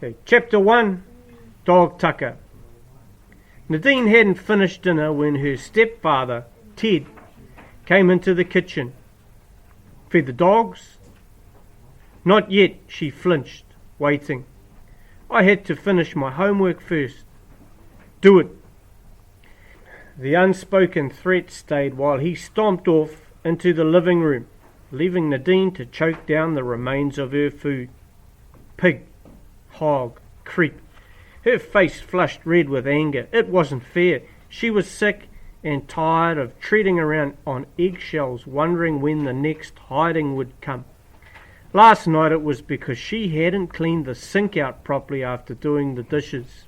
Okay, Chapter 1, Dog Tucker. Nadine hadn't finished dinner when her stepfather, Ted, came into the kitchen. Fed the dogs? Not yet, she flinched, waiting. I had to finish my homework first. Do it. The unspoken threat stayed while he stomped off into the living room, leaving Nadine to choke down the remains of her food. Pig, hog, creep. Her face flushed red with anger. It wasn't fair. She was sick and tired of treading around on eggshells, wondering when the next hiding would come. Last night it was because she hadn't cleaned the sink out properly after doing the dishes.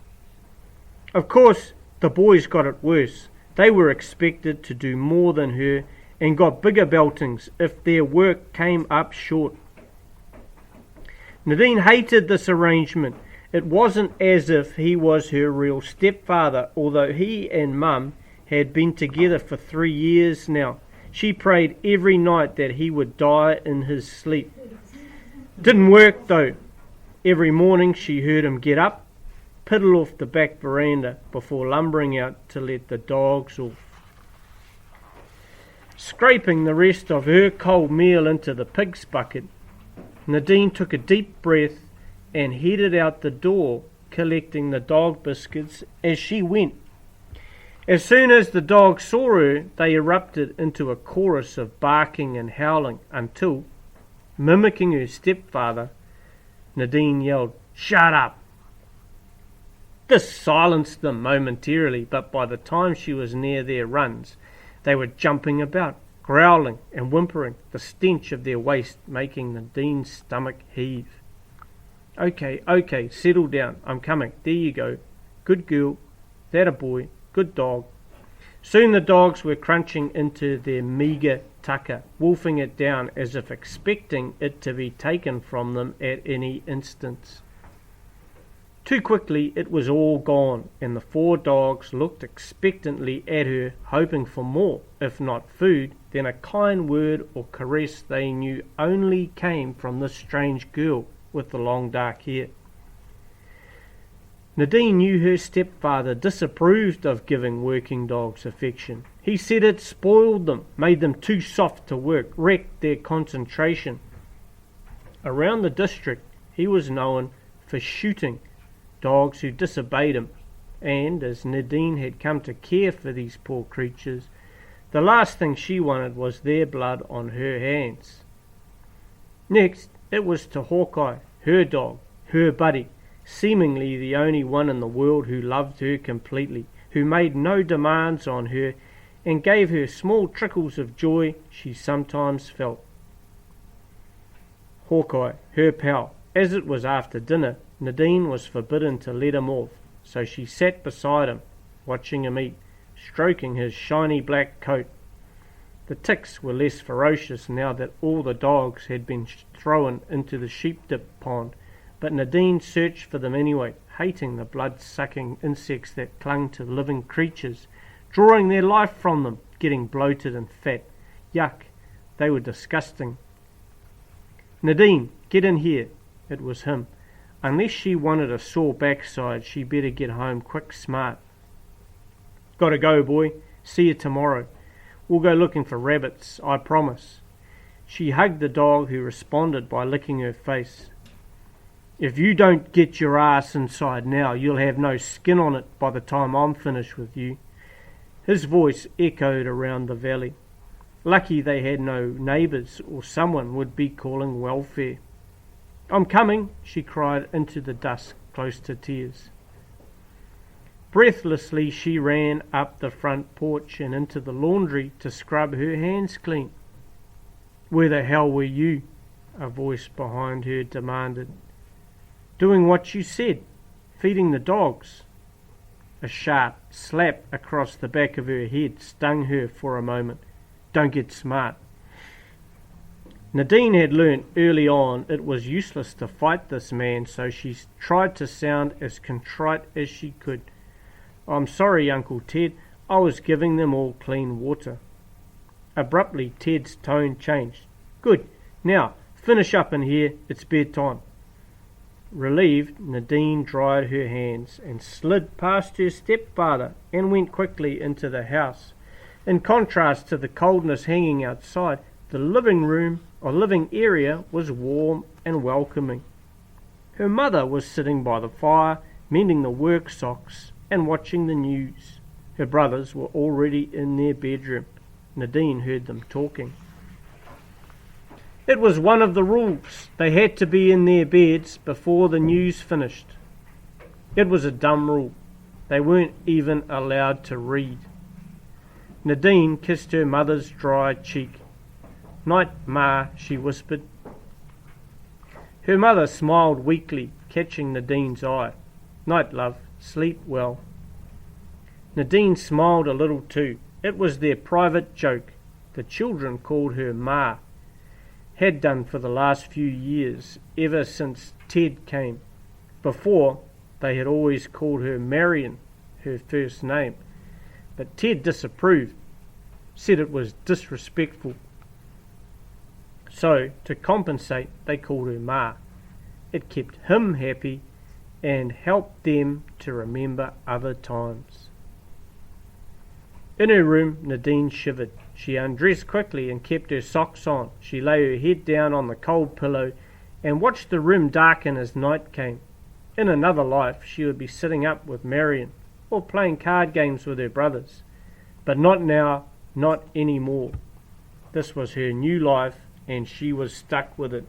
Of course, the boys got it worse. They were expected to do more than her and got bigger beltings if their work came up short. Nadine hated this arrangement. It wasn't as if he was her real stepfather, although he and Mum had been together for 3 years now. She prayed every night that he would die in his sleep. Didn't work though. Every morning she heard him get up, piddle off the back veranda before lumbering out to let the dogs off. Scraping the rest of her cold meal into the pig's bucket, Nadine took a deep breath and headed out the door, collecting the dog biscuits as she went. As soon as the dogs saw her, they erupted into a chorus of barking and howling until, mimicking her stepfather, Nadine yelled, "Shut up!" This silenced them momentarily, but by the time she was near their runs, they were jumping about, growling and whimpering, the stench of their waste making Nadine's stomach heave. Okay, settle down, I'm coming, there you go. Good girl, that a boy, good dog. Soon the dogs were crunching into their meagre tucker, wolfing it down as if expecting it to be taken from them at any instant. Too quickly it was all gone, and the 4 dogs looked expectantly at her, hoping for more, if not food, than a kind word or caress they knew only came from this strange girl with the long dark hair. Nadine knew her stepfather disapproved of giving working dogs affection. He said it spoiled them, made them too soft to work, wrecked their concentration. Around the district he was known for shooting dogs who disobeyed him, and as Nadine had come to care for these poor creatures, the last thing she wanted was their blood on her hands. Next, it was to Hawkeye, her dog, her buddy, seemingly the only one in the world who loved her completely, who made no demands on her, and gave her small trickles of joy she sometimes felt. Hawkeye, her pal. As it was after dinner, Nadine was forbidden to let him off, so she sat beside him, watching him eat, stroking his shiny black coat. The ticks were less ferocious now that all the dogs had been thrown into the sheep-dip pond, but Nadine searched for them anyway, hating the blood-sucking insects that clung to living creatures, drawing their life from them, getting bloated and fat. Yuck, they were disgusting. "Nadine, get in here." It was him. Unless she wanted a sore backside, she better get home quick smart. "Gotta go, boy. See you tomorrow. We'll go looking for rabbits, I promise." She hugged the dog, who responded by licking her face. "If you don't get your ass inside now, you'll have no skin on it by the time I'm finished with you." His voice echoed around the valley. Lucky they had no neighbours, or someone would be calling welfare. "I'm coming," she cried into the dusk, close to tears. Breathlessly she ran up the front porch and into the laundry to scrub her hands clean. "Where the hell were you?" a voice behind her demanded. "Doing what you said, feeding the dogs." A sharp slap across the back of her head stung her for a moment. "Don't get smart." Nadine had learnt early on it was useless to fight this man, so she tried to sound as contrite as she could. "I'm sorry, Uncle Ted. I was giving them all clean water." Abruptly, Ted's tone changed. "Good. Now, finish up in here. It's bedtime." Relieved, Nadine dried her hands and slid past her stepfather and went quickly into the house. In contrast to the coldness hanging outside, the living room or living area was warm and welcoming. Her mother was sitting by the fire, mending the work socks and watching the news. Her brothers were already in their bedroom. Nadine heard them talking. It was one of the rules. They had to be in their beds before the news finished. It was a dumb rule. They weren't even allowed to read. Nadine kissed her mother's dry cheek. "Night, Ma," she whispered. Her mother smiled weakly, catching Nadine's eye. "Night, love. Sleep well." Nadine smiled a little too. It was their private joke. The children called her Ma. Had done for the last few years, ever since Ted came. Before, they had always called her Marion, her first name. But Ted disapproved, said it was disrespectful. So, to compensate, they called her Ma. It kept him happy and helped them to remember other times. In her room, Nadine shivered. She undressed quickly and kept her socks on. She lay her head down on the cold pillow and watched the room darken as night came. In another life, she would be sitting up with Marion or playing card games with her brothers. But not now, not anymore. This was her new life, and she was stuck with it.